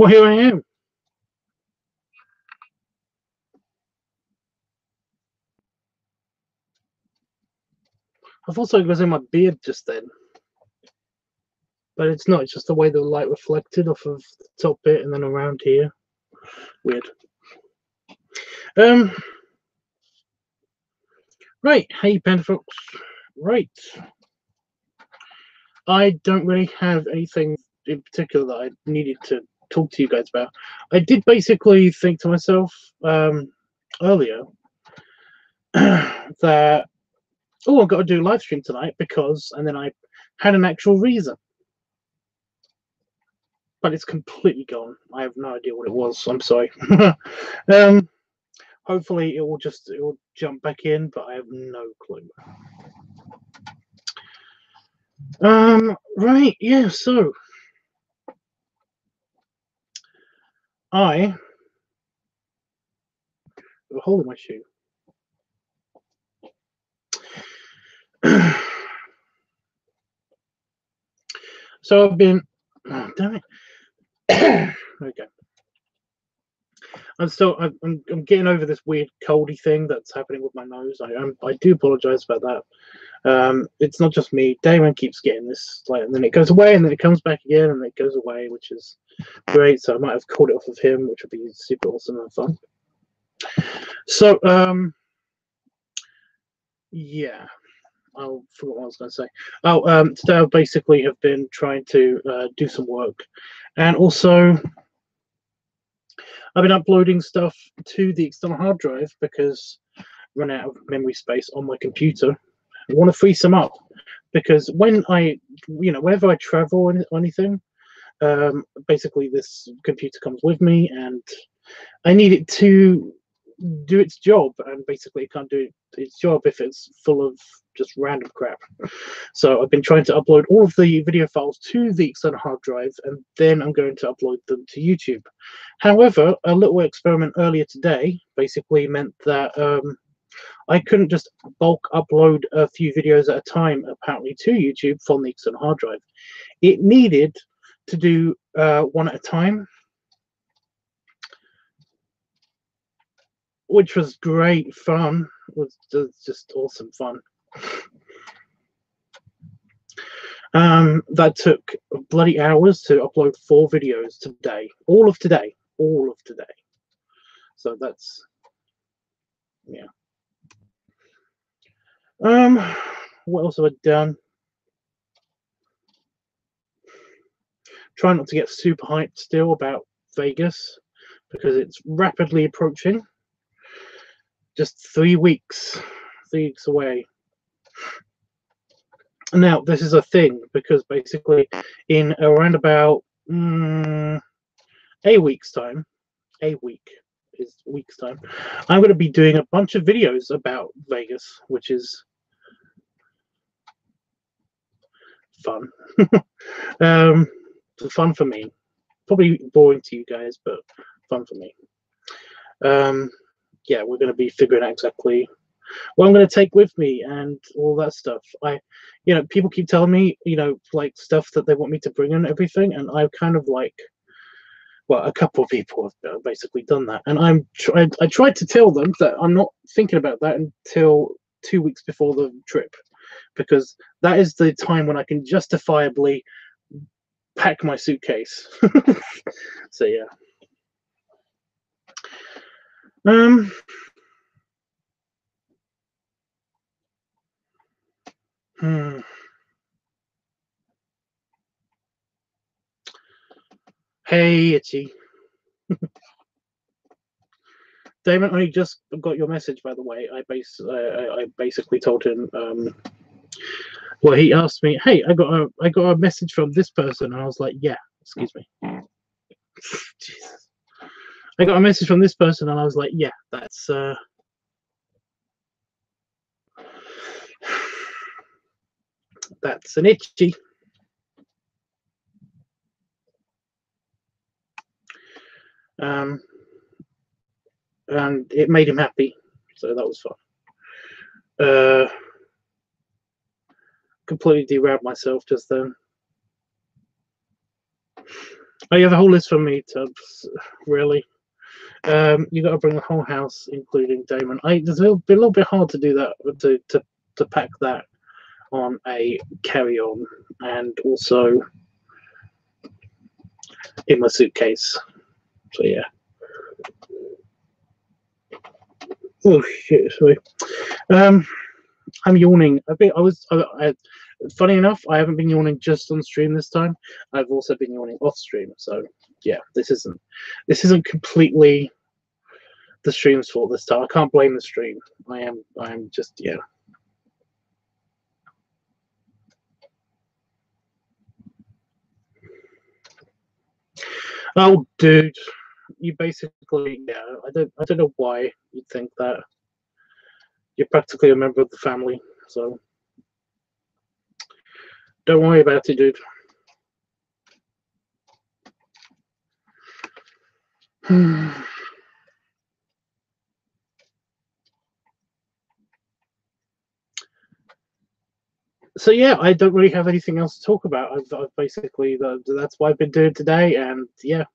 Well, here I am. I thought it was in my beard just then. But it's not. It's just the way the light reflected off of the top bit and then around here. Weird. Right. Hey, Pentafox. Right. I don't really have anything in particular that I needed to talk to you guys about. I did basically think to myself earlier that, oh, I've got to do a live stream tonight because, and then I had an actual reason. But it's completely gone. I have no idea what it was. I'm sorry. Hopefully it will jump back in, but I have no clue. Right, yeah, so I holding my shoe. So I've been, oh, damn it. Okay. I'm getting over this weird coldy thing that's happening with my nose. I do apologize about that. It's not just me. Damon keeps getting this, like, and then it goes away, and then it comes back again, and it goes away, which is great. So I might have caught it off of him, which would be super awesome and fun. So yeah, I forgot what I was going to say. Oh, today I basically have been trying to do some work, and also I've been uploading stuff to the external hard drive because I run out of memory space on my computer. I want to free some up because when whenever I travel or anything, basically this computer comes with me, and I need it to do its job, and basically it can't do its job if it's full of just random crap. So I've been trying to upload all of the video files to the external hard drive, and then I'm going to upload them to YouTube. However, a little experiment earlier today basically meant that I couldn't just bulk upload a few videos at a time apparently to YouTube from the external hard drive. It needed to do one at a time, which was great fun. It was just awesome fun. That took bloody hours to upload 4 videos today. All of today. So that's, yeah. What else have I done? Try not to get super hyped still about Vegas because it's rapidly approaching. Just 3 weeks. 3 weeks away. Now, this is a thing because basically in around about a week's time, I'm going to be doing a bunch of videos about Vegas, which is fun. Fun for me. Probably boring to you guys, but fun for me. Yeah, we're going to be figuring out exactly what I'm going to take with me and all that stuff. People keep telling me, like stuff that they want me to bring and everything, and I've kind of like, well, a couple of people have basically done that, and I tried to tell them that I'm not thinking about that until 2 weeks before the trip, because that is the time when I can justifiably pack my suitcase. So yeah. Hey, Itchy. Damon, I just got your message, by the way. I basically told him. Well, he asked me, "Hey, I got a message from this person," and I was like, "Yeah, excuse me." Jesus. I got a message from this person, and I was like, "Yeah, that's an Itchy." And it made him happy, so that was fun. Completely derailed myself just then. Oh, you have a whole list for me, Tubbs. Really? You got to bring the whole house, including Damon. It's a little bit hard to do that, to pack that on a carry-on, and also in my suitcase. So yeah. Oh shit! Sorry. I'm yawning a bit. Funny enough, I haven't been yawning just on stream this time. I've also been yawning off stream. So yeah, this isn't completely the stream's fault this time. I can't blame the stream. I am just, yeah. Oh, dude, you basically, yeah. I don't know why you'd think that. You're practically a member of the family, so don't worry about it, dude. So yeah, I don't really have anything else to talk about. I've basically that's what I've been doing today, and yeah,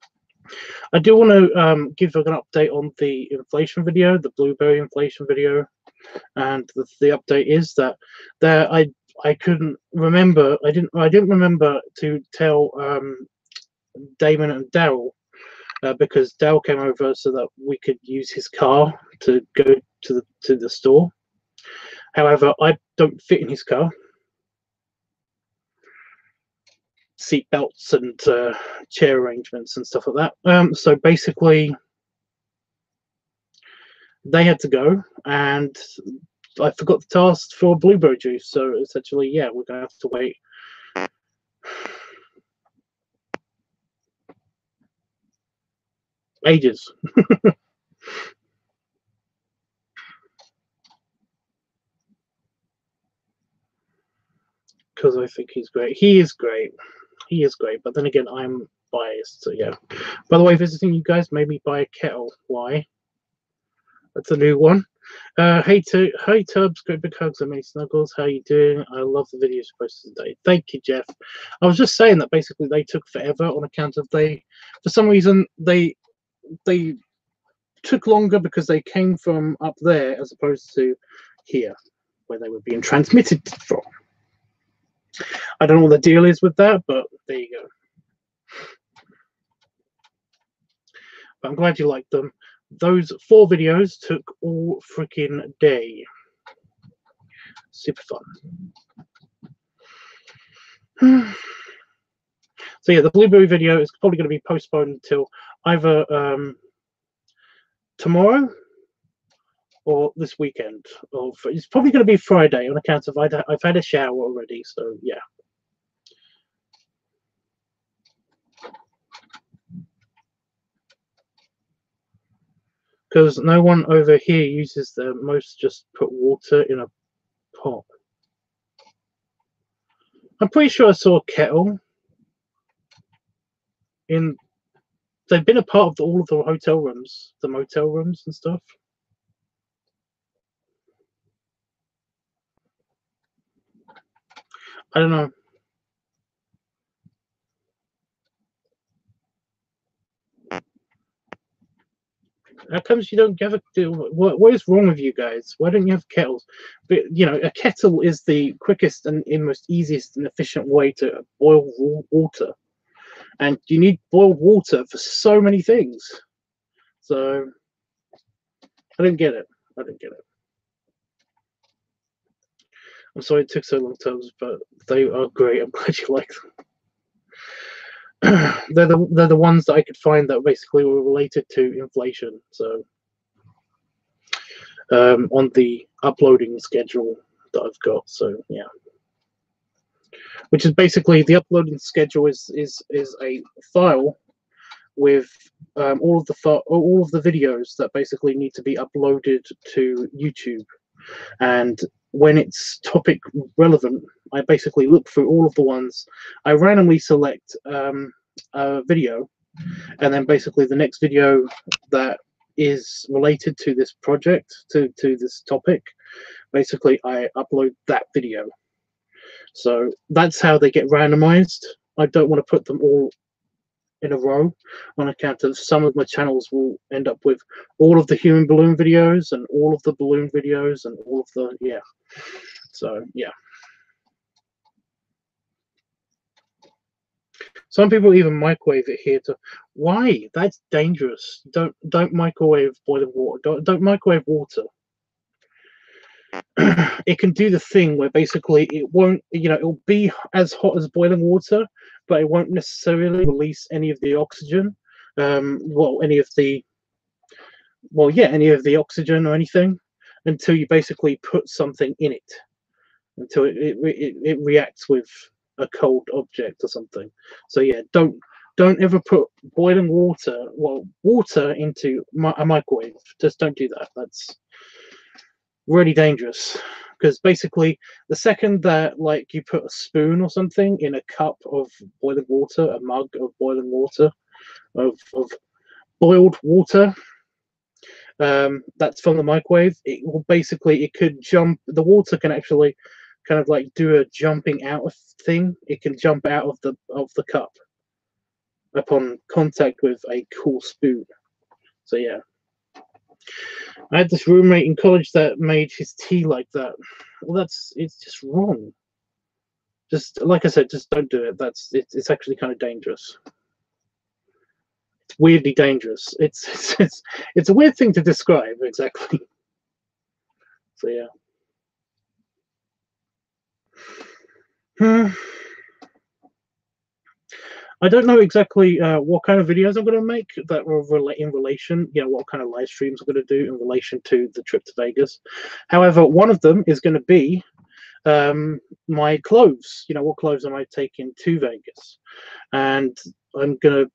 I do want to give an update on the inflation video, the blueberry inflation video, and the update is that I couldn't remember. I didn't remember to tell Damon and Daryl because Daryl came over so that we could use his car to go to the store. However, I don't fit in his car. Seat belts and chair arrangements and stuff like that. So basically, they had to go, and I forgot the task for blueberry juice. So essentially, yeah, we're gonna have to wait. Ages. Because I think he's great. He is great. He is great. But then again, I'm biased. So yeah. By the way, visiting you guys made me buy a kettle. Why? That's a new one. Hey Tubbs, great big hugs and many snuggles. How you doing? I love the videos posted today. Thank you, Jeff. I was just saying that basically they took forever on account of for some reason they took longer because they came from up there as opposed to here, where they were being transmitted from. I don't know what the deal is with that, but there you go. But I'm glad you liked them. Those 4 videos took all freaking day. Super fun. So yeah, the blueberry video is probably going to be postponed until either tomorrow or this weekend. It's probably going to be Friday on account of I've had a shower already. So yeah. Because no one over here uses them. Most just put water in a pot. I'm pretty sure I saw a kettle in. They've been a part of all of the hotel rooms, the motel rooms and stuff. I don't know. How comes you don't have a? What is wrong with you guys? Why don't you have kettles? But you know, a kettle is the quickest and most easiest and efficient way to boil water, and you need boiled water for so many things. So I don't get it. I don't get it. I'm sorry it took so long, Tubbs, but they are great. I'm glad you like them. They're the ones that I could find that basically were related to inflation. So on the uploading schedule that I've got. So yeah, which is basically the uploading schedule is a file with all of the videos that basically need to be uploaded to YouTube, and when it's topic relevant, I basically look through all of the ones. I randomly select a video, and then basically the next video that is related to this project, to this topic, basically I upload that video. So that's how they get randomized. I don't want to put them all in a row, on account of some of my channels will end up with all of the human balloon videos and all of the balloon videos and all of the, yeah. So yeah. Some people even microwave it here to. Why? That's dangerous. Don't microwave boiling water. Don't microwave water. It can do the thing where basically it won't, it'll be as hot as boiling water, but it won't necessarily release any of the oxygen. Any of the, any of the oxygen or anything, until you basically put something in it, until it reacts with a cold object or something. So yeah, don't ever put boiling water into a microwave. Just don't do that. That's really dangerous, because basically the second that like you put a spoon or something in a cup of boiling water, a mug of boiling water, of boiled water, that's from the microwave, it could jump. The water can actually kind of like do a jumping out of thing. It can jump out of the cup upon contact with a cool spoon. So yeah, I had this roommate in college that made his tea like that. Well, it's just wrong. Just like I said, just don't do it. It's actually kind of dangerous. It's weirdly dangerous. It's a weird thing to describe exactly. So yeah. I don't know exactly what kind of videos I'm going to make that will in relation, what kind of live streams I'm going to do in relation to the trip to Vegas. However, one of them is going to be my clothes. What clothes am I taking to Vegas? And I'm going to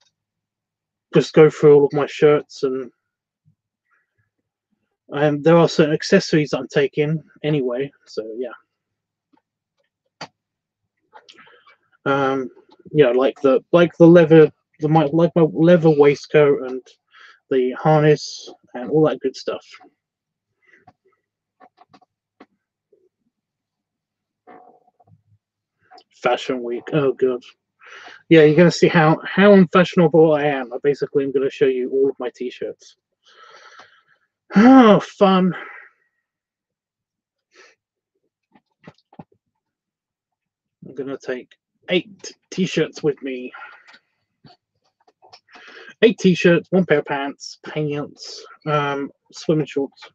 just go through all of my shirts, and there are certain accessories that I'm taking anyway. So yeah. Like the leather, my leather waistcoat and the harness and all that good stuff. Fashion week. Oh god. Yeah, you're gonna see how unfashionable I am. I'm gonna show you all of my t-shirts. Oh, fun. I'm gonna take 8 t-shirts with me. 8 t-shirts, 1 pair of pants, swimming shorts,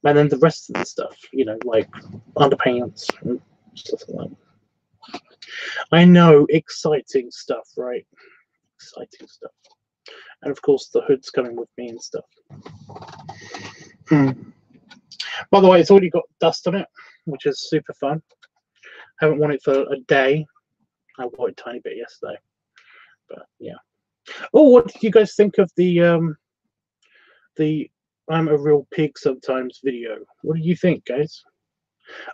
and then the rest of the stuff, like underpants and stuff like that. I know, exciting stuff, right? Exciting stuff. And of course, the hood's coming with me and stuff. By the way, it's already got dust on it, which is super fun. Haven't worn it for a day. I wore it a tiny bit yesterday, but yeah. Oh, what did you guys think of the I'm a real pig sometimes video? What do you think, guys?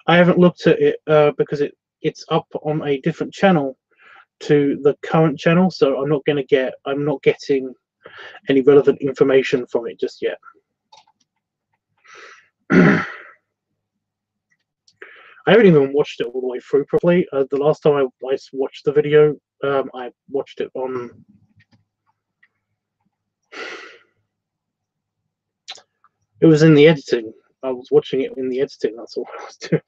I haven't looked at it because it's up on a different channel to the current channel, so I'm not getting any relevant information from it just yet. I haven't even watched it all the way through properly. The last time I watched the video, I watched it on. It was in the editing. I was watching it in the editing. That's all I was doing.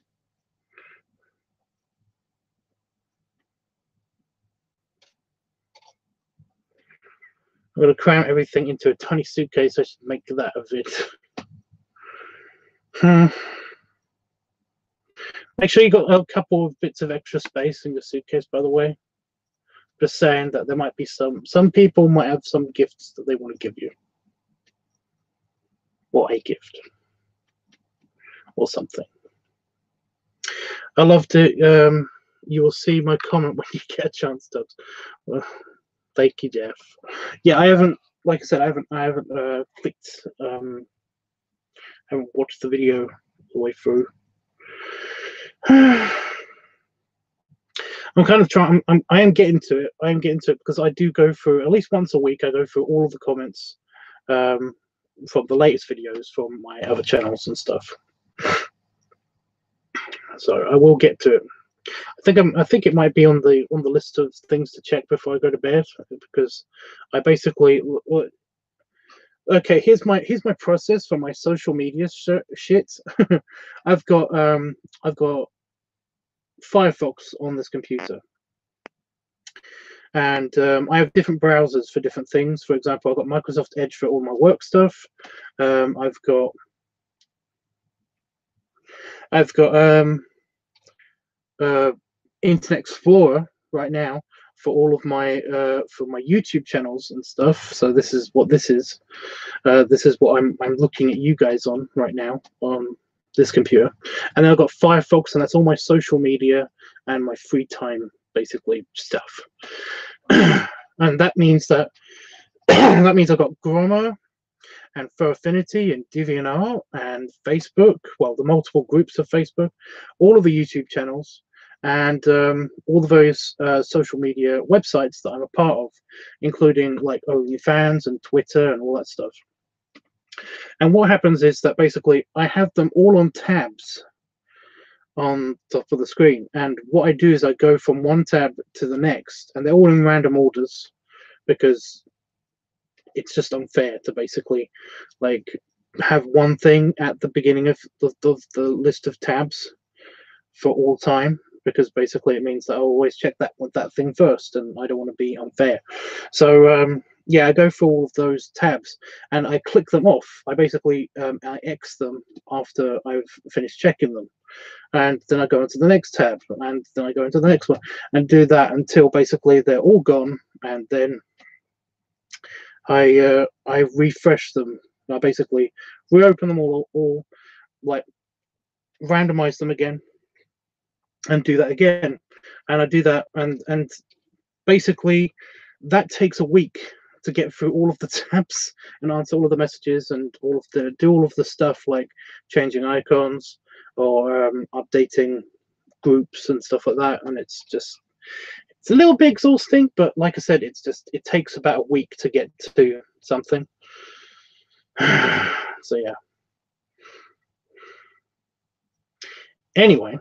I'm going to cram everything into a tiny suitcase. I should make that a vid. Make sure you got a couple of bits of extra space in your suitcase, by the way. Just saying that there might be some people might have some gifts that they want to give you. Or a gift. Or something. I love to, you will see my comment when you get a chance, Tubbs. Well, thank you, Jeff. Yeah, I haven't, like I said, I haven't clicked, haven't watched the video all the way through. I'm kind of trying. I am getting to it. I am getting to it because I do go through at least once a week. I go through all of the comments from the latest videos from my other channels and stuff. So I will get to it. I think it might be on the list of things to check before I go to bed, because I basically okay, here's my process for my social media shit. I've got Firefox on this computer, and I have different browsers for different things. For example, I've got Microsoft Edge for all my work stuff. I've got Internet Explorer right now for all of my for my YouTube channels and stuff. So this is what this is. This is what I'm looking at you guys on right now on this computer. And then I've got Firefox, and that's all my social media and my free time, basically, stuff. And that means that that means I've got Grommer and Affinity and DeviantArt and Facebook, well, the multiple groups of Facebook, all of the YouTube channels, and all the various social media websites that I'm a part of, including like OnlyFans and Twitter and all that stuff. And what happens is that basically I have them all on tabs on top of the screen, and what I do is I go from one tab to the next, and they're all in random orders, because it's just unfair to basically like have one thing at the beginning of the list of tabs for all time, because basically it means that I always check that thing first, and I don't want to be unfair. So yeah, I go through all of those tabs and I click them off. I basically I X them after I've finished checking them, and then I go into the next tab, and then I go into the next one, and do that until basically they're all gone, and then I refresh them. I basically reopen them all like randomize them again, and do that again, and I do that, and basically that takes a week to get through all of the tabs and answer all of the messages and do all of the stuff like changing icons or updating groups and stuff like that. And it's a little bit exhausting, but like I said, it takes about a week to get to something. So yeah. Anyway,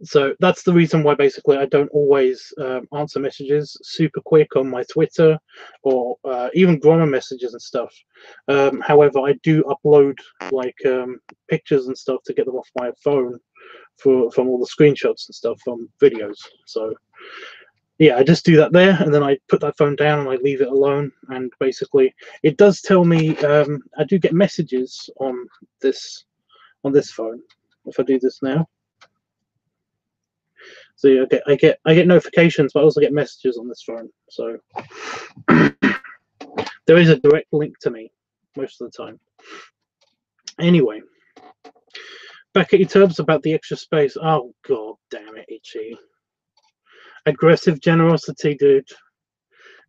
so that's the reason why basically I don't always answer messages super quick on my Twitter or even grammar messages and stuff. However, I do upload like pictures and stuff to get them off my phone from all the screenshots and stuff from videos. So yeah, I just do that there, and then I put that phone down and I leave it alone. And basically, it does tell me I do get messages on this phone. If I do this now, so yeah, I get notifications, but I also get messages on this phone. So there is a direct link to me most of the time. Anyway, back at your tubs about the extra space. Oh god damn it, Itchy. Aggressive generosity, dude.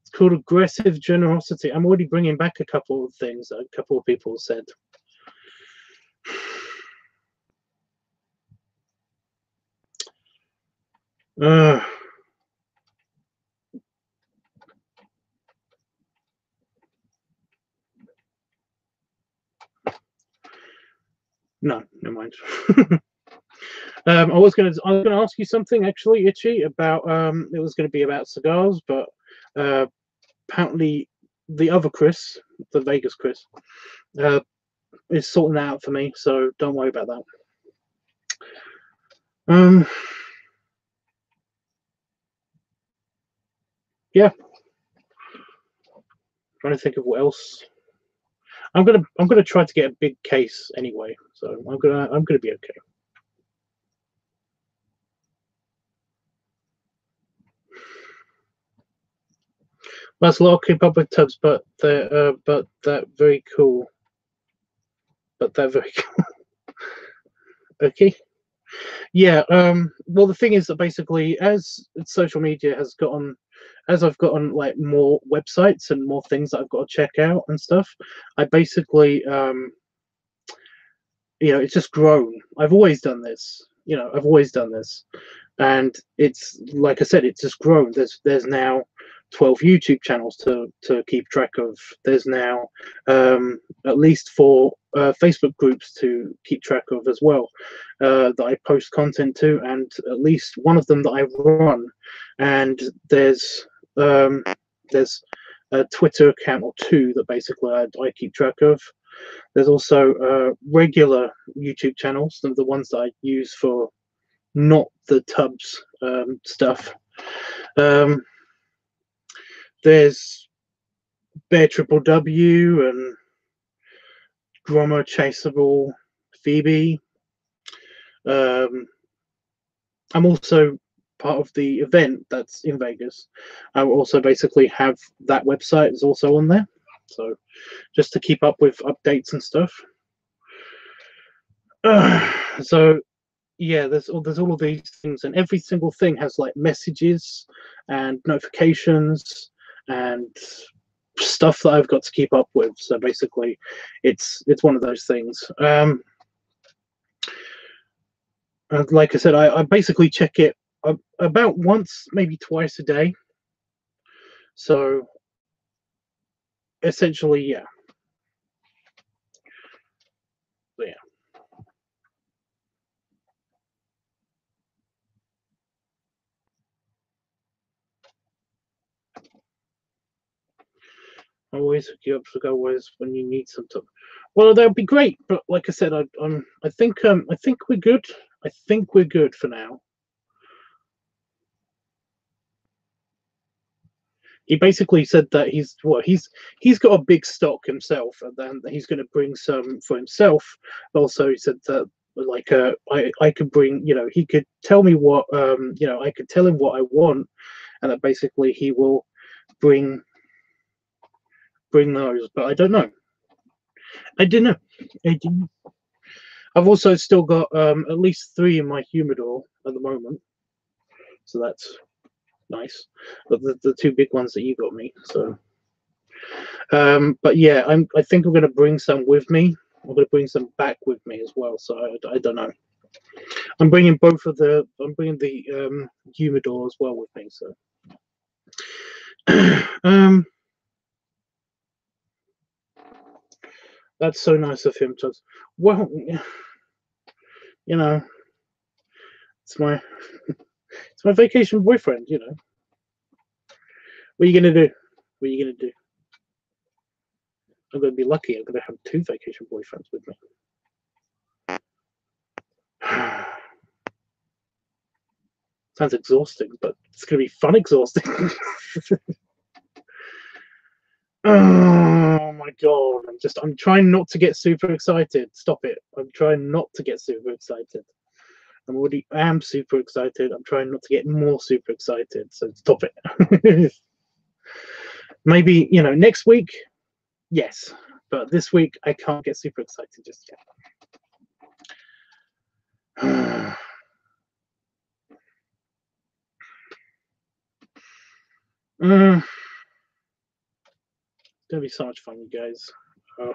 It's called aggressive generosity. I'm already bringing back a couple of things that a couple of people said. No, never mind. I was gonna ask you something actually, Itchy, about it was gonna be about cigars, but apparently the other Chris, the Vegas Chris, is sorting that out for me, so don't worry about that. Yeah. Trying to think of what else. I'm gonna try to get a big case anyway, so I'm gonna be okay. That's a lot of keep up with tubs, but they're very cool. But they're very cool. Okay. Yeah. Well, the thing is that basically, as social media has gotten, as I've gotten like more websites and more things that I've got to check out and stuff, I basically, it's just grown. I've always done this. I've always done this, and it's like I said, it's just grown. There's now 12 YouTube channels to keep track of. There's now at least 4 Facebook groups to keep track of as well, that I post content to, and at least one of them that I run. And there's a Twitter account or 2 that basically I keep track of. There's also regular YouTube channels, the ones that I use for not the Tubbs stuff. There's Bear Triple W and Grommer Chaseable Phoebe. I'm also part of the event that's in Vegas. I will also basically have that website is also on there, so just to keep up with updates and stuff. So yeah, there's all of these things, and every single thing has like messages and notifications and stuff that I've got to keep up with. So basically, it's one of those things. Like I said, I basically check it about once, maybe twice a day. So essentially, yeah. Yeah. Always hook you up to go with when you need some time. Well, that would be great, but like I said, I think we're good. I think we're good for now. He basically said that he's got a big stock himself, and then he's going to bring some for himself. Also, he said that like I could bring, he could tell me what I could tell him what I want, and that basically he will bring those. But I don't know. I don't know. I've also still got at least 3 in my humidor at the moment, so that's nice. But the 2 big ones that you got me, so. But yeah, I think I'm going to bring some with me. I'm going to bring some back with me as well. So I don't know. I'm bringing the humidor as well with me. So that's so nice of him to. Well, it's my vacation boyfriend. What are you gonna do? What are you gonna do? I'm gonna be lucky. I'm gonna have 2 vacation boyfriends with me. Sounds exhausting, but it's gonna be fun exhausting. Oh my god! I'm trying not to get super excited. Stop it! I'm trying not to get super excited. I am super excited. I'm trying not to get more super excited. So stop it. Maybe next week, yes, but this week I can't get super excited just yet. It's gonna be so much fun, you guys. Oh.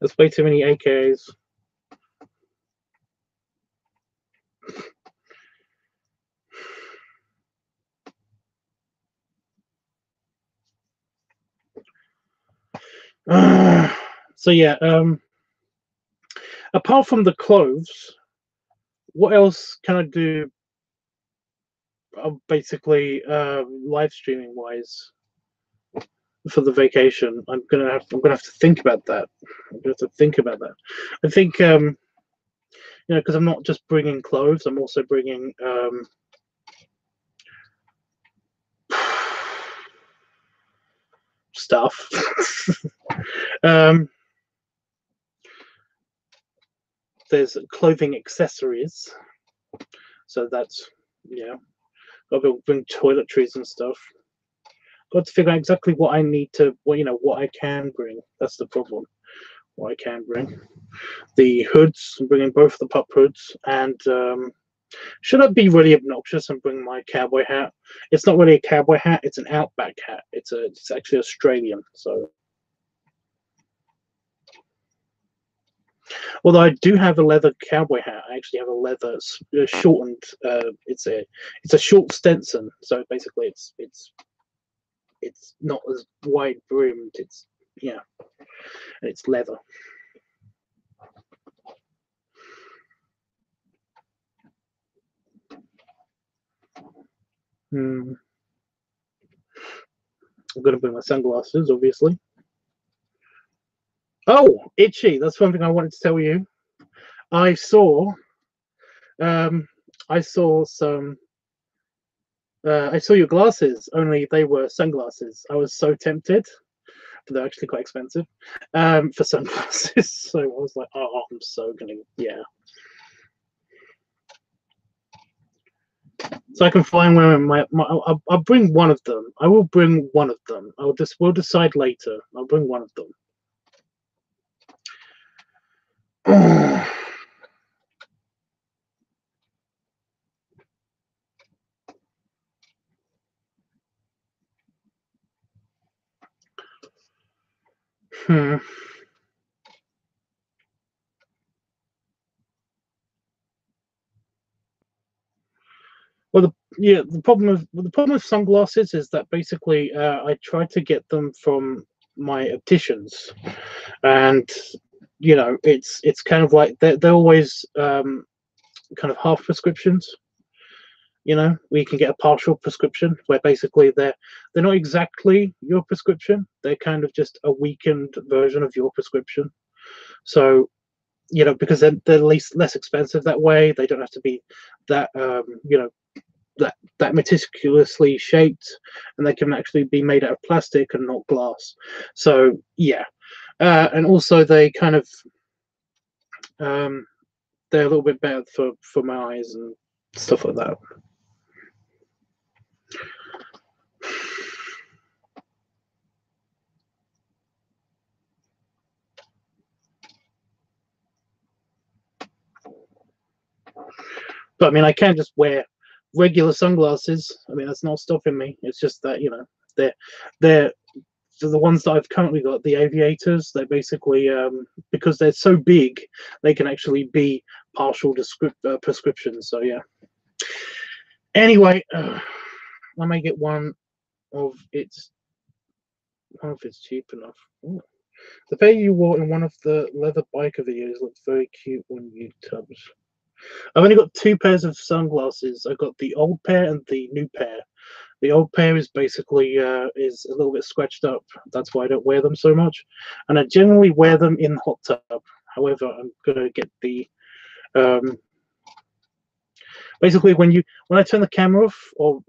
There's way too many AKs. So yeah, apart from the clothes, what else can I do? Basically, live streaming wise, for the vacation, I'm gonna have to think about that. I'm gonna have to think about that. I think because I'm not just bringing clothes, I'm also bringing stuff. There's clothing accessories, so that's I'll bring toiletries and stuff. got to figure out exactly what I need to, well, what I can bring. That's the problem. What I can bring. The hoods, I'm bringing both the pup hoods, and should I be really obnoxious and bring my cowboy hat? It's not really a cowboy hat, it's an outback hat. It's actually Australian, so. Although I do have a leather cowboy hat, I actually have a leather shortened. It's a short Stetson, so basically it's not as wide brimmed. It's and it's leather. I'm gonna bring my sunglasses, obviously. Oh, Itchy! That's one thing I wanted to tell you. I saw some. I saw your glasses, only they were sunglasses. I was so tempted, but they're actually quite expensive for sunglasses. So I was like, oh, I'm so gonna, yeah. So I can find where I'll bring one of them. I will bring one of them. We'll decide later. I'll bring one of them. Well, the problem with sunglasses is that basically I tried to get them from my opticians, and it's kind of like they're always kind of half prescriptions. Where you can get a partial prescription, where basically they're not exactly your prescription. They're kind of just a weakened version of your prescription. So because they're less expensive that way. They don't have to be that that meticulously shaped, and they can actually be made out of plastic and not glass. So yeah, and also they kind of they're a little bit better for my eyes and stuff like that. But I mean, I can't just wear regular sunglasses. I mean, that's not stopping me. It's just that they're the ones that I've currently got, the aviators. They're basically because they're so big, they can actually be partial prescriptions. So yeah. Anyway, I may get one of its. I don't know if it's cheap enough. Ooh. The pair you wore in one of the leather biker videos looked very cute on LiveTUBBs. I've only got two pairs of sunglasses. I've got the old pair and the new pair. The old pair is basically is a little bit scratched up. That's why I don't wear them so much. And I generally wear them in the hot tub. However, I'm gonna get the basically when I turn the camera off, or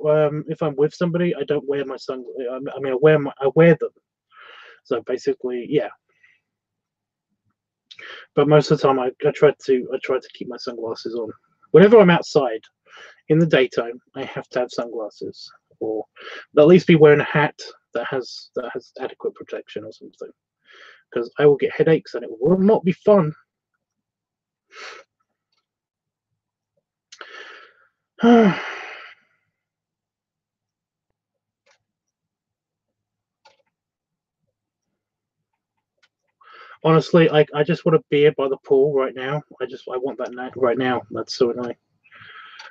if I'm with somebody, I don't wear my sunglasses. I mean, I wear them. So basically, yeah. But most of the time, I try to keep my sunglasses on. Whenever I'm outside in the daytime, I have to have sunglasses, or at least be wearing a hat that has adequate protection or something. Because I will get headaches and it will not be fun. Honestly, I just want a beer by the pool right now. I want that right now. That's so annoying.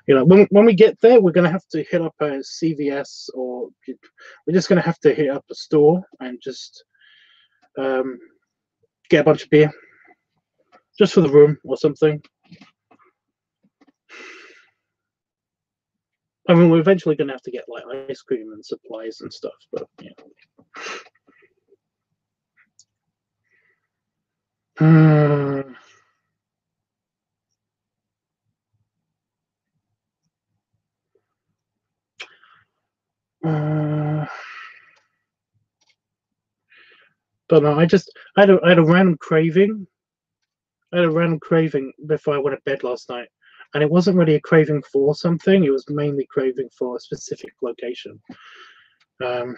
When we get there, we're gonna have to hit up a CVS, or we're just gonna have to hit up a store and just get a bunch of beer, just for the room or something. I mean, we're eventually gonna have to get like ice cream and supplies and stuff, but yeah. Don't know. I had a random craving. I had a random craving before I went to bed last night, and it wasn't really a craving for something. It was mainly craving for a specific location. Well,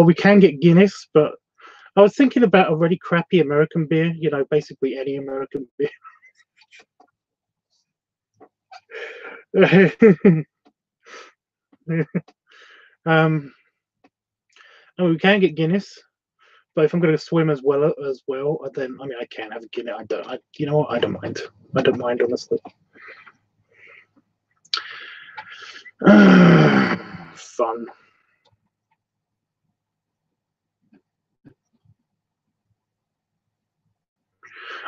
we can get Guinness, but I was thinking about a really crappy American beer. You know, basically any American beer. um, and we can get Guinness, but if I'm going to swim as well, then I mean I can have a Guinness. I don't. You know what? I don't mind. I don't mind, honestly. Fun.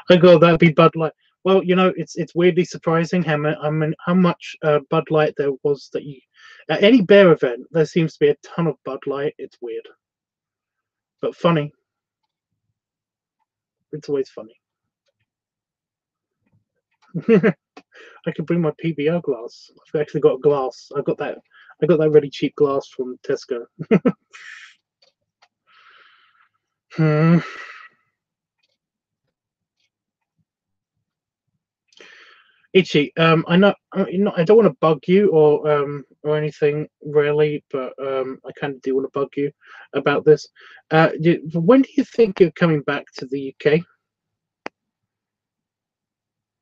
Oh god, that'd be Bud Light. Well, you know, it's weirdly surprising how much Bud Light there was that you at any bear event. There seems to be a ton of Bud Light. It's weird, but funny. It's always funny. I could bring my PBR glass. I've actually got a glass. I got that really cheap glass from Tesco. hmm. Itchy. I know. I don't want to bug you or anything really, but I kind of do want to bug you about this. When do you think you're coming back to the UK?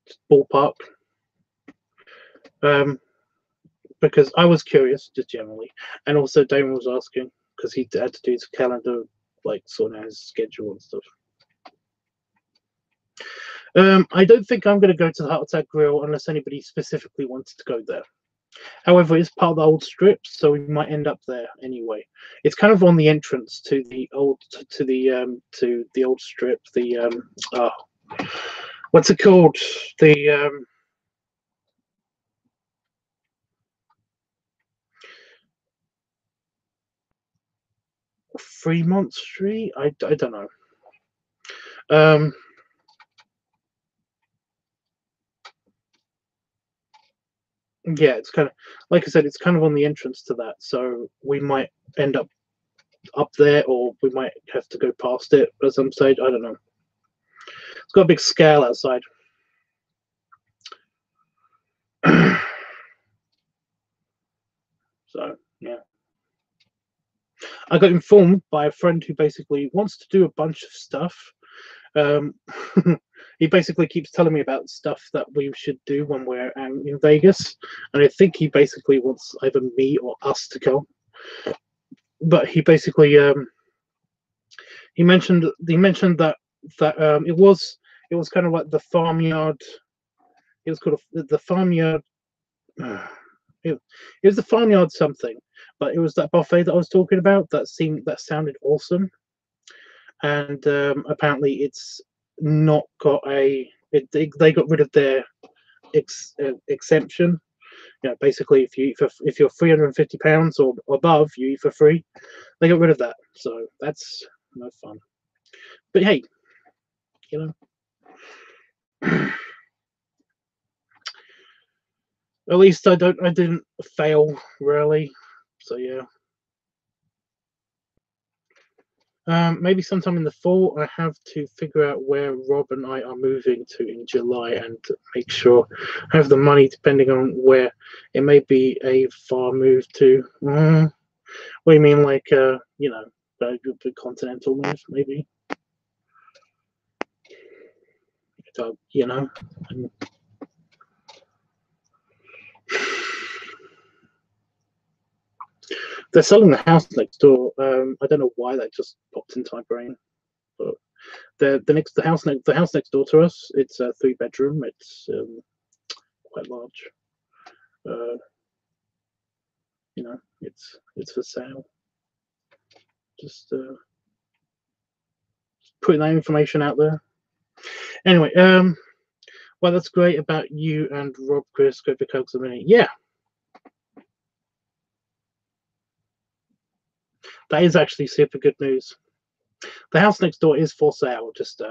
Just ballpark. Because I was curious, just generally, and also Damon was asking because he had to do his calendar, like sorting out his schedule and stuff. I don't think I'm going to go to the Heart Attack Grill unless anybody specifically wanted to go there. However, it's part of the old strip, so we might end up there anyway. It's kind of on the entrance to the old strip. What's it called? The Fremont Street. I don't know. Yeah, it's kind of like I said, it's kind of on the entrance to that, so we might end up there, or we might have to go past it at some stage. I don't know. It's got a big scale outside. So yeah, I got informed by a friend who basically wants to do a bunch of stuff. He basically keeps telling me about stuff that we should do when we're in Vegas, and I think he basically wants either me or us to go. But he basically he mentioned that it was kind of like the farmyard. It was called the farmyard. It was the farmyard something, but it was that buffet that I was talking about that sounded awesome, and apparently it's not got they got rid of their exemption. You know, basically if you're £350 or above, you eat for free. They got rid of that, so that's no fun. But hey, you know, at least I didn't fail really. So yeah. Maybe sometime in the fall. I have to figure out where Rob and I are moving to in July and make sure I have the money, depending on where. It may be a far move to. What do you mean, like you know, the continental move, maybe? You know. They're selling the house next door. I don't know why that just popped into my brain, but the house next door to us. It's a 3-bedroom. It's quite large. You know, it's for sale. Just putting that information out there. Anyway, well, that's great about you and Rob, Chris, go for Cogs a minute. Yeah, that is actually super good news. The house next door is for sale. Just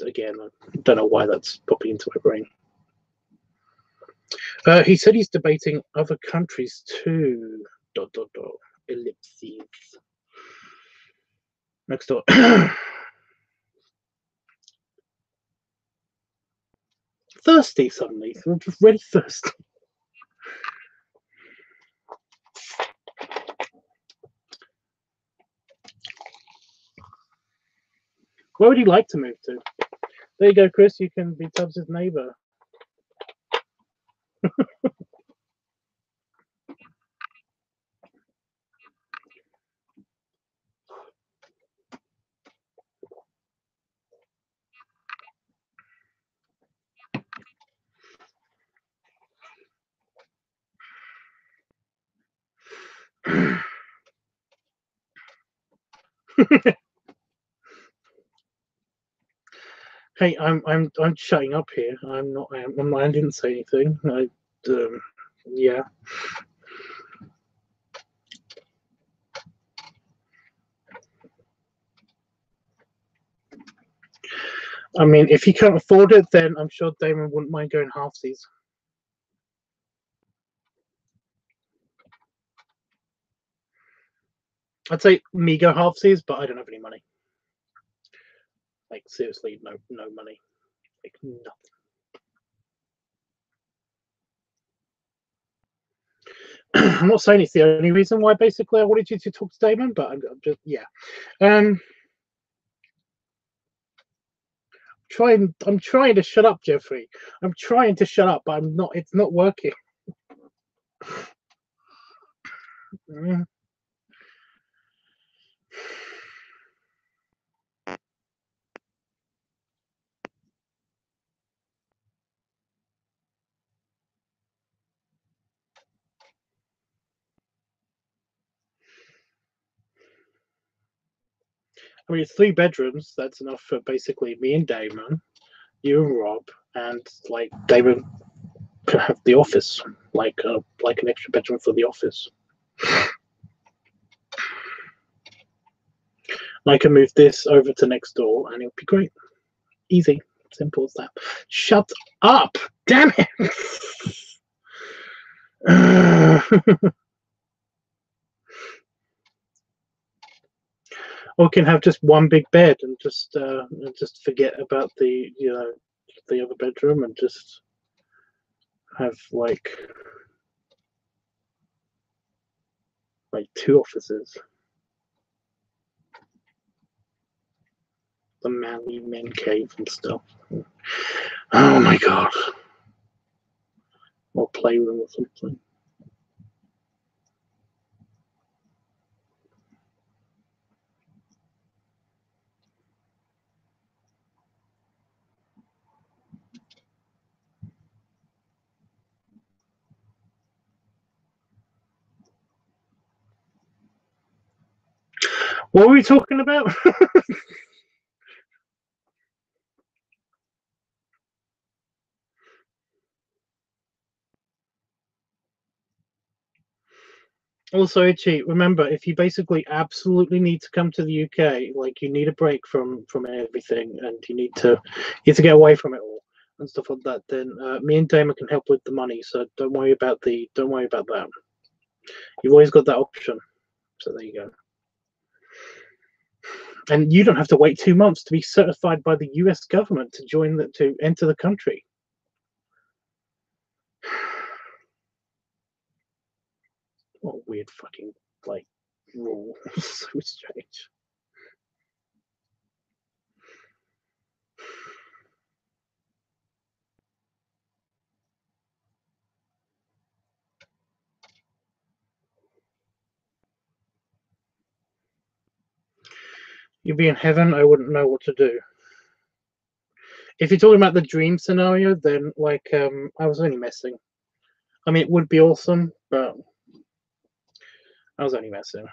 again, I don't know why that's popping into my brain. He said he's debating other countries too. ... Ellipses. Next door. Thirsty suddenly. I'm just really thirsty. Where would you like to move to? There you go, Chris. You can be Tubbs' neighbor. Hey, I'm shutting up here. I'm not. I didn't say anything. Yeah. I mean, if you can't afford it, then I'm sure Damon wouldn't mind going halfsies. I'd say me go halfsies, but I don't have any money. Like seriously, no money. Like nothing. I'm not saying it's the only reason why. Basically, I wanted you to talk to Damon, but I'm just yeah. I'm trying to shut up, Jeffrey. I'm trying to shut up, but I'm not. It's not working. I mean, it's 3 bedrooms. That's enough for basically me and Damon, you and Rob, and like Damon could have the office, like an extra bedroom for the office. And I can move this over to next door, and it'll be great. Easy, simple as that. Shut up! Damn it! Or can have just one big bed and just forget about the the other bedroom and just have like 2 offices. The manly men cave and stuff. Oh my god. Or playroom or something. What were we talking about? Also, Itchy, remember, if you basically absolutely need to come to the UK, like you need a break from everything, and you need to get away from it all and stuff like that, then me and Damon can help with the money. So don't worry about that. You've always got that option. So there you go. And you don't have to wait 2 months to be certified by the US government to enter the country. What a weird fucking rule. So strange. You'd be in heaven, I wouldn't know what to do. If you're talking about the dream scenario, then I was only messing. I mean, it would be awesome, but I was only messing.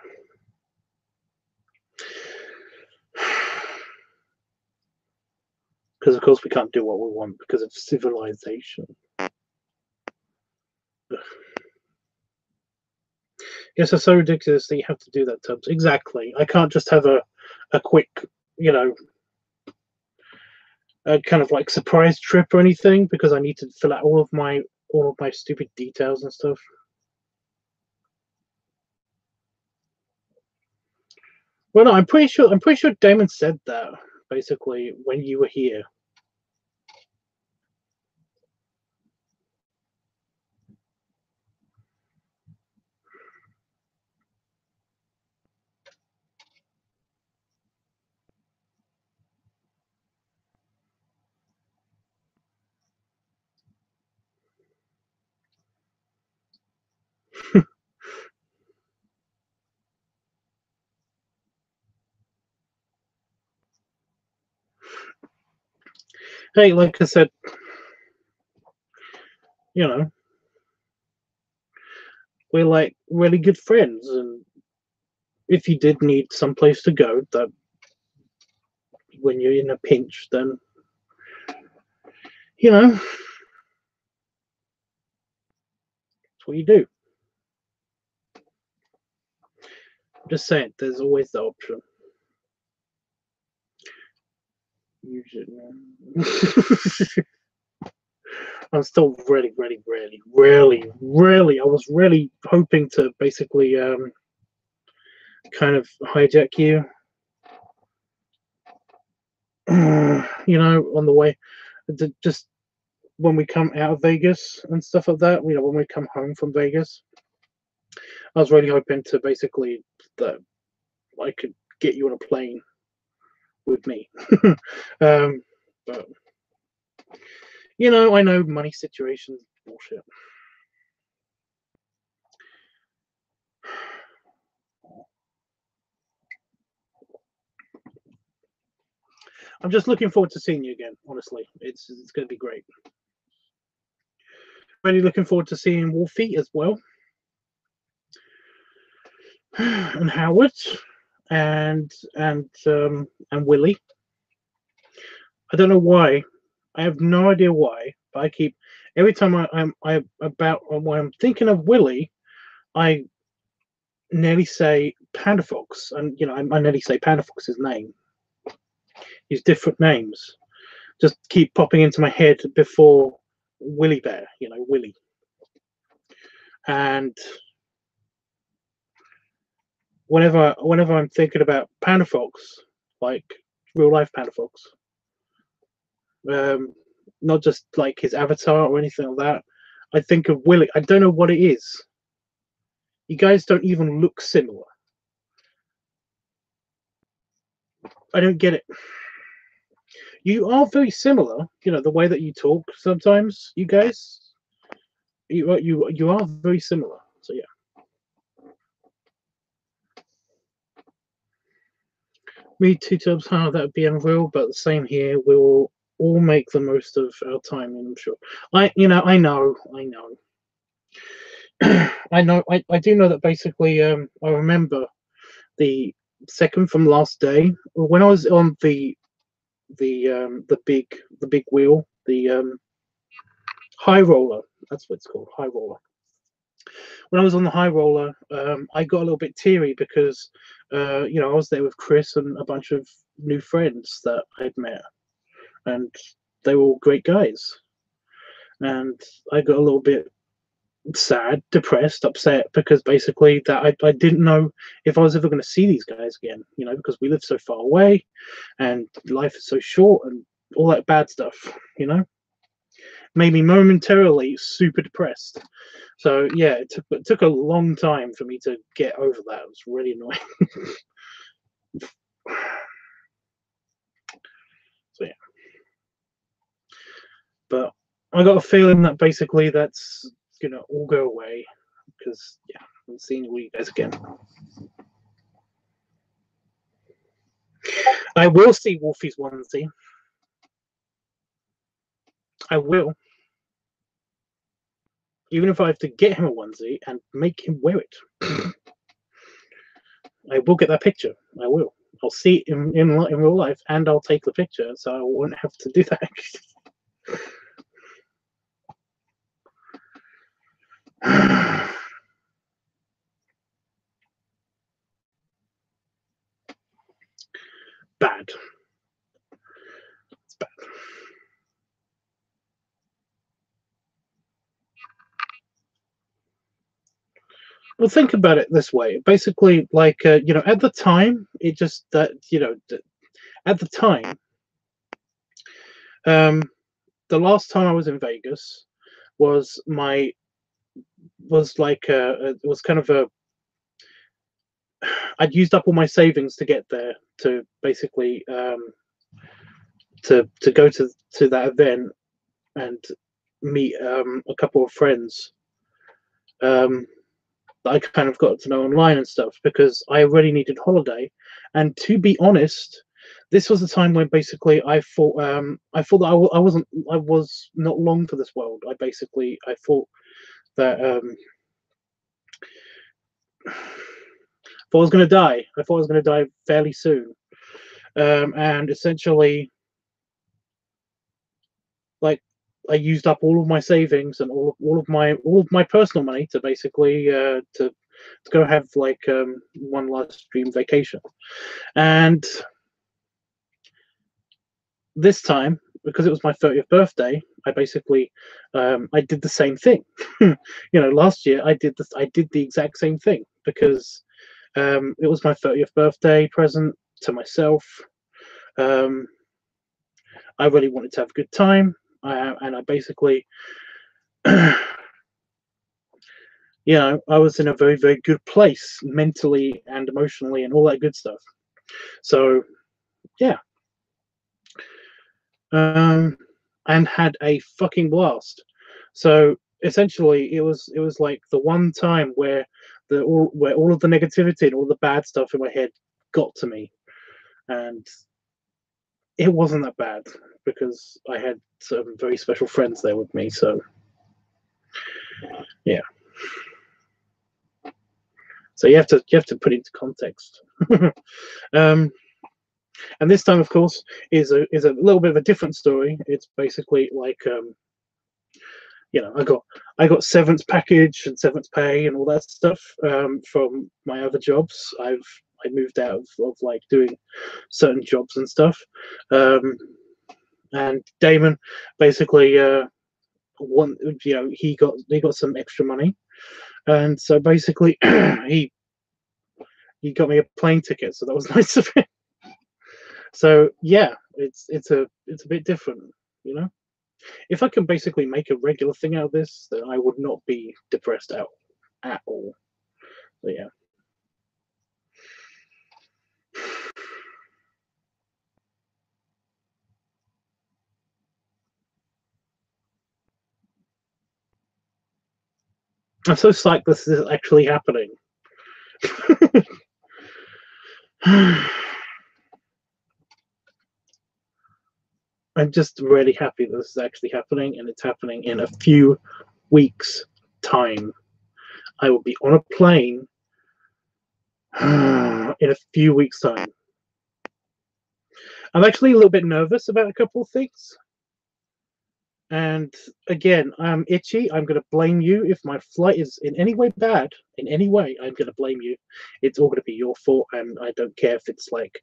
Because of course we can't do what we want because of civilization. Yes, it's so ridiculous that you have to do that, Tubbs. Exactly. I can't just have a quick, a kind of surprise trip or anything because I need to fill out all of my stupid details and stuff. Well, no, I'm pretty sure Damon said that basically when you were here. Hey, like I said, you know, we're like really good friends, and if you did need some place to go, that when you're in a pinch, then that's what you do. I'm just saying, there's always the option. You should. I'm still really, really, really, really, really. I was really hoping to basically kind of hijack you. On the way, just when we come out of Vegas and stuff like that. When we come home from Vegas, I was really hoping to basically that I could get you on a plane with me. But I know money situations bullshit. I'm just looking forward to seeing you again. Honestly, it's going to be great. Really looking forward to seeing Wolfie as well, and Howard, and Willie. I don't know why. I have no idea why, but I keep every time when I'm thinking of Willie, I nearly say Panda Fox, and I nearly say Panda Fox's name. His different names just keep popping into my head before Willie Bear. Willie. And whenever I'm thinking about Panda Fox, like real life Panda Fox, not just like his avatar or anything like that, I think of Willie. I don't know what it is. You guys don't even look similar. I don't get it. You are very similar. The way that you talk sometimes. You guys, you are very similar. So yeah. Me two times how that would be unreal, but the same here. We will all make the most of our time, and I'm sure. I know. I know. I do know that basically. I remember the second from last day when I was on the big wheel, the high roller. That's what it's called, high roller. When I was on the high roller, I got a little bit teary because I was there with Chris and a bunch of new friends that I'd met, and they were all great guys. And I got a little bit sad, depressed, upset because basically that I didn't know if I was ever going to see these guys again. Because we live so far away, and life is so short, and all that bad stuff. Made me momentarily super depressed. So yeah, it took a long time for me to get over that. It was really annoying. So yeah, but I got a feeling that basically that's gonna all go away because yeah, I'm seeing all you guys again. I will see Wolfie's onesie. I will. Even if I have to get him a onesie and make him wear it. I will get that picture. I will. I'll see it in real life, and I'll take the picture, so I won't have to do that. Bad. It's bad. Well, think about it this way. Basically, like at the time, it just that at the time, um, the last time I was in Vegas was it was kind of a I'd used up all my savings to get there to basically to go to that event and meet a couple of friends. that I kind of got to know online and stuff, because I really needed holiday. And to be honest, this was the time when basically I thought that I was not long for this world. I thought that I was going to die. I thought I was going to die fairly soon, and essentially, like, I used up all of my savings and all of my personal money to basically to go have like one last dream vacation. And this time, because it was my 30th birthday, I basically I did the same thing. Last year I did the exact same thing, because it was my 30th birthday present to myself. Um, I really wanted to have a good time, and I basically, I was in a very, very good place mentally and emotionally and all that good stuff. So, yeah, and had a fucking blast. So essentially, it was like the one time where where all of the negativity and all the bad stuff in my head got to me, and it wasn't that bad because I had some very special friends there with me. So yeah, so you have to put it into context. um, and this time, of course, is a little bit of a different story. It's basically like I got severance package and severance pay and all that stuff from my other jobs. I moved out of like doing certain jobs and stuff. And Damon basically he got some extra money, and so basically he got me a plane ticket, so that was nice of him. So yeah, it's a bit different, you know. If I can basically make a regular thing out of this, then I would not be depressed out at all. But yeah. I'm so psyched this is actually happening. I'm just really happy that this is actually happening, and it's happening in a few weeks' time. I will be on a plane in a few weeks' time. I'm actually a little bit nervous about a couple of things. And again, I'm itchy. I'm going to blame you if my flight is in any way bad. In any way, I'm going to blame you. It's all going to be your fault, and I don't care if it's like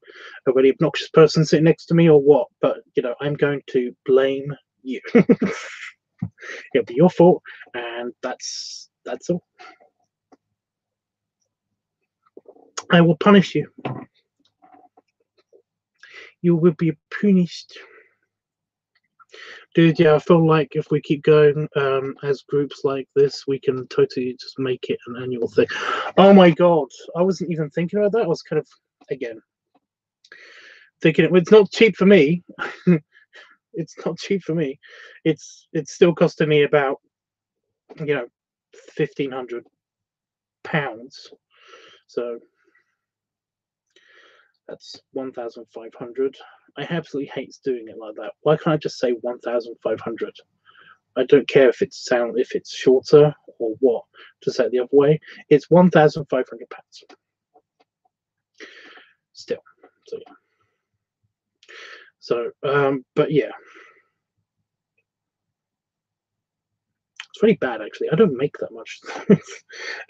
a really obnoxious person sitting next to me or what. But I'm going to blame you. It'll be your fault, and that's all. I will punish you. You will be punished. Dude, yeah, I feel like if we keep going as groups like this, we can totally just make it an annual thing. Oh my god, I wasn't even thinking about that. I was kind of, again, thinking it's not cheap for me. It's not cheap for me. It's still costing me about £1,500. So that's 1,500. I absolutely hate doing it like that. Why can't I just say 1,500? I don't care if it's shorter or what. To say it the other way, it's £1,500. Still, so yeah. So, but yeah, it's really bad actually. I don't make that much.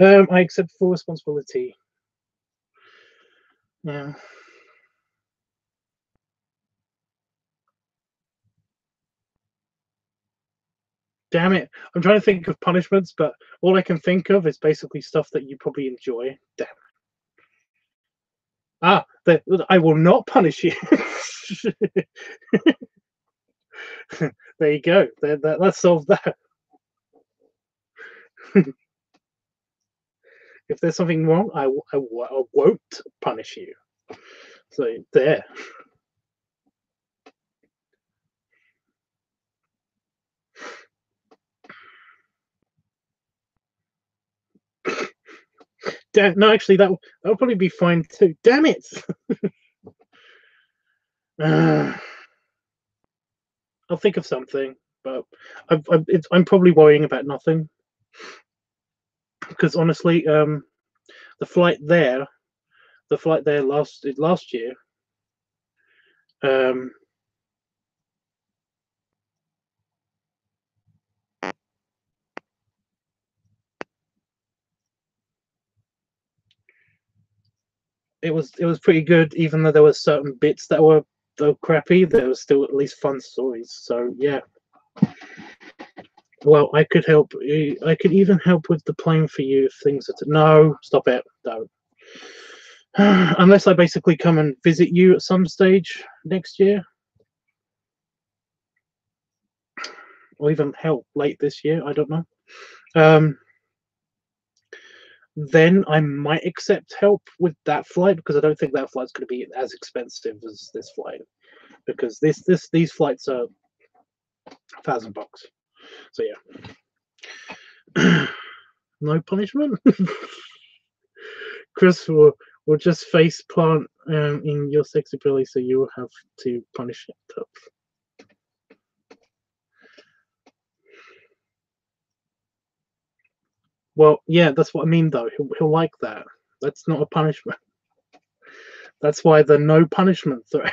I accept full responsibility. Yeah. Damn it! I'm trying to think of punishments, but all I can think of is basically stuff that you probably enjoy. Damn. Ah, I will not punish you. There you go. Let's solve that. If there's something wrong, I won't punish you. So there. No, actually, that'll probably be fine too. Damn it! I'll think of something, but I'm probably worrying about nothing because honestly, the flight there, last year, um, it was pretty good. Even though there were certain bits that were crappy, there was still at least fun stories. So yeah. Well, I could help. I could even help with the plane for you if things are. No, stop it. Don't. Unless I basically come and visit you at some stage next year, or even help late this year. I don't know. Um, then I might accept help with that flight because I don't think that flight's going to be as expensive as this flight because these flights are $1,000. So yeah, no punishment. Chris will just face plant in your sexy belly, so you will have to punish it tough. Well, yeah, that's what I mean though. He'll like that. That's not a punishment. That's why the no punishment threat.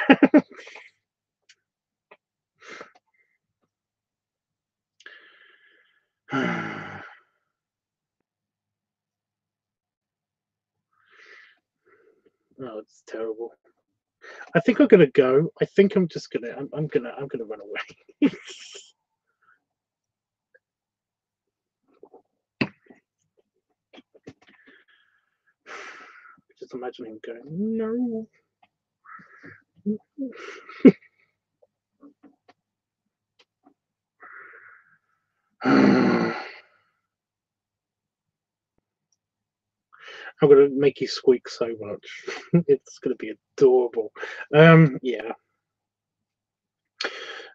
Oh, it's terrible. I think I'm gonna go. I think I'm just gonna. I'm gonna run away. Just imagine him going, no. I'm gonna make you squeak so much. It's gonna be adorable. Yeah.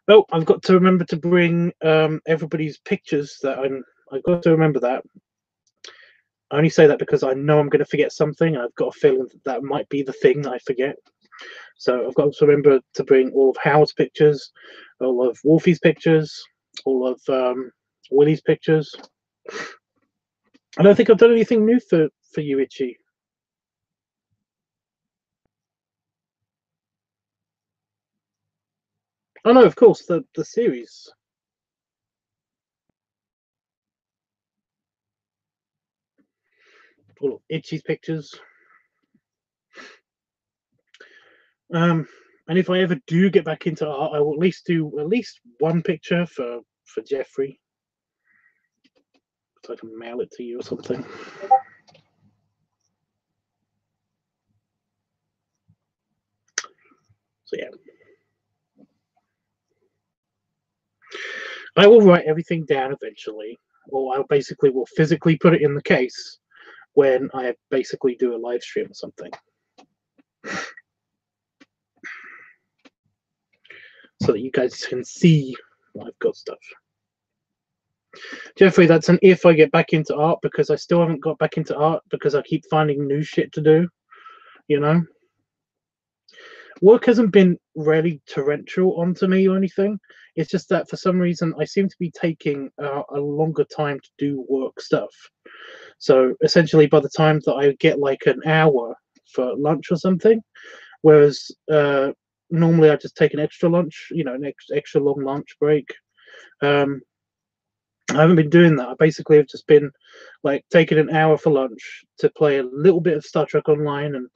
Oh, I've got to remember to bring everybody's pictures. I've got to remember that. I only say that because I know I'm going to forget something. I've got a feeling that might be the thing I forget. So I've got to remember to bring all of Howard's pictures, all of Wolfie's pictures, all of Willie's pictures. I don't think I've done anything new for you, Itchy. Oh no, of course, the series. All of Itchy's pictures. And if I ever do get back into art, I will at least do one picture for Jeffrey, so I can mail it to you or something. So yeah, I will write everything down eventually, or I basically will physically put it in the case when I basically do a live stream or something, so that you guys can see I've got stuff. Jeffrey, that's an if I get back into art, because I still haven't got back into art because I keep finding new shit to do, you know? Work hasn't been really torrential onto me or anything. It's just that for some reason I seem to be taking a longer time to do work stuff. So essentially, by the time that I get like an hour for lunch or something, whereas normally I just take an extra lunch, an extra long lunch break. I haven't been doing that. I basically have just been like taking an hour for lunch to play a little bit of Star Trek Online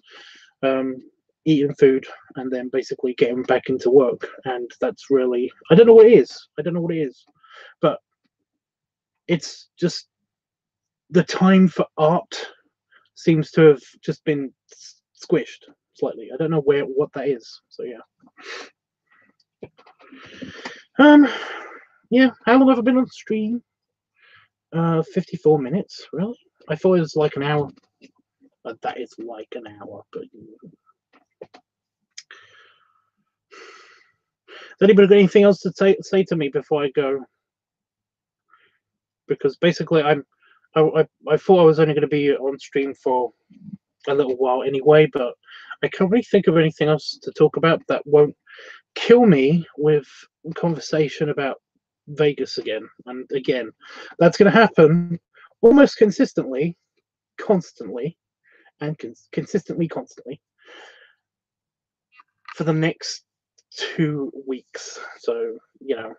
and eating food, and then basically getting back into work. And that's really, I don't know what it is. I don't know what it is, but it's just the time for art seems to have just been squished slightly. I don't know what that is. So yeah. Yeah. How long have I been on stream? 54 minutes. Really? I thought it was like an hour. That is like an hour, but. Has anybody got anything else to say to me before I go? Because basically, I thought I was only going to be on stream for a little while anyway, but I can't really think of anything else to talk about that won't kill me with conversation about Vegas again and again. That's going to happen almost consistently, constantly, and consistently, constantly for the next 2 weeks. So, you know.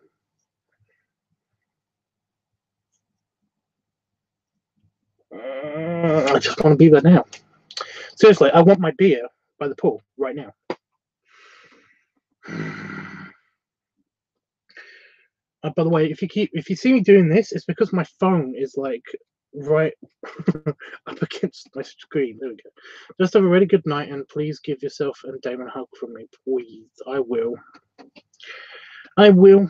I just want to be there now. Seriously, I want my beer by the pool right now. By the way, if you see me doing this, it's because my phone is like right up against my screen. There we go. Just have a really good night, and please give yourself and Damon a hug from me, please. I will. I will.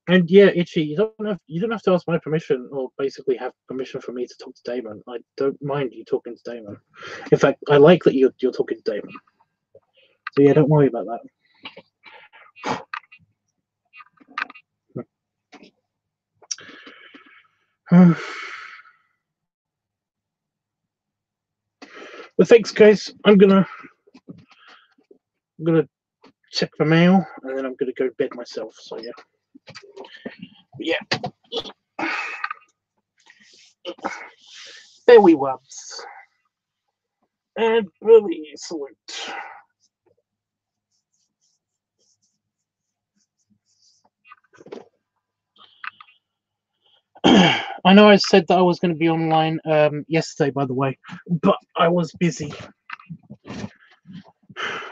And yeah, Itchy, you don't have to ask my permission or basically have permission for me to talk to Damon. I don't mind you talking to Damon. In fact, I like that you're talking to Damon. So yeah, don't worry about that. But thanks, guys. I'm gonna check the mail and then I'm gonna go to bed myself. So yeah. There we was. And really salute. I know I said that I was going to be online yesterday, by the way, but I was busy.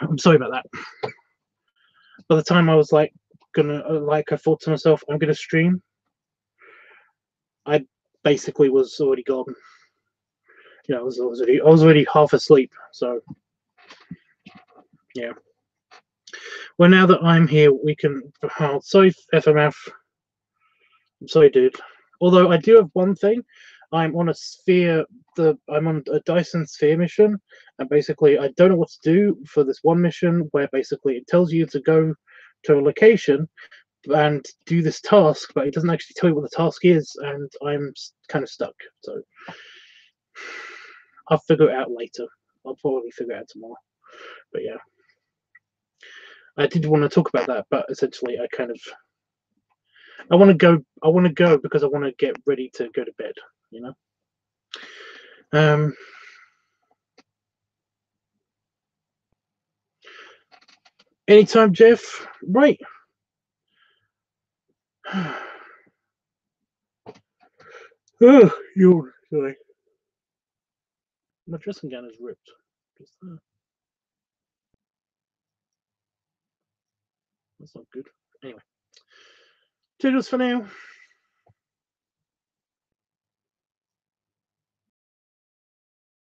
I'm sorry about that. By the time I was like I thought to myself, I'm gonna stream, I basically was already gone. You know, I was already half asleep. So yeah. Well, now that I'm here, we can. Oh, sorry, FMF. I'm sorry, dude. Although I do have one thing, I'm on a sphere. I'm on a Dyson sphere mission, and basically I don't know what to do for this one mission where basically it tells you to go to a location and do this task, but it doesn't actually tell you what the task is, and I'm kind of stuck. So I'll figure it out later. I'll probably figure it out tomorrow. But yeah, I did want to talk about that, but essentially I want to go. I want to go because I want to get ready to go to bed. You know. Anytime, Jeff. Right. Oh, you sorry. My dressing gown is ripped. That's not good. Anyway, toodles for now.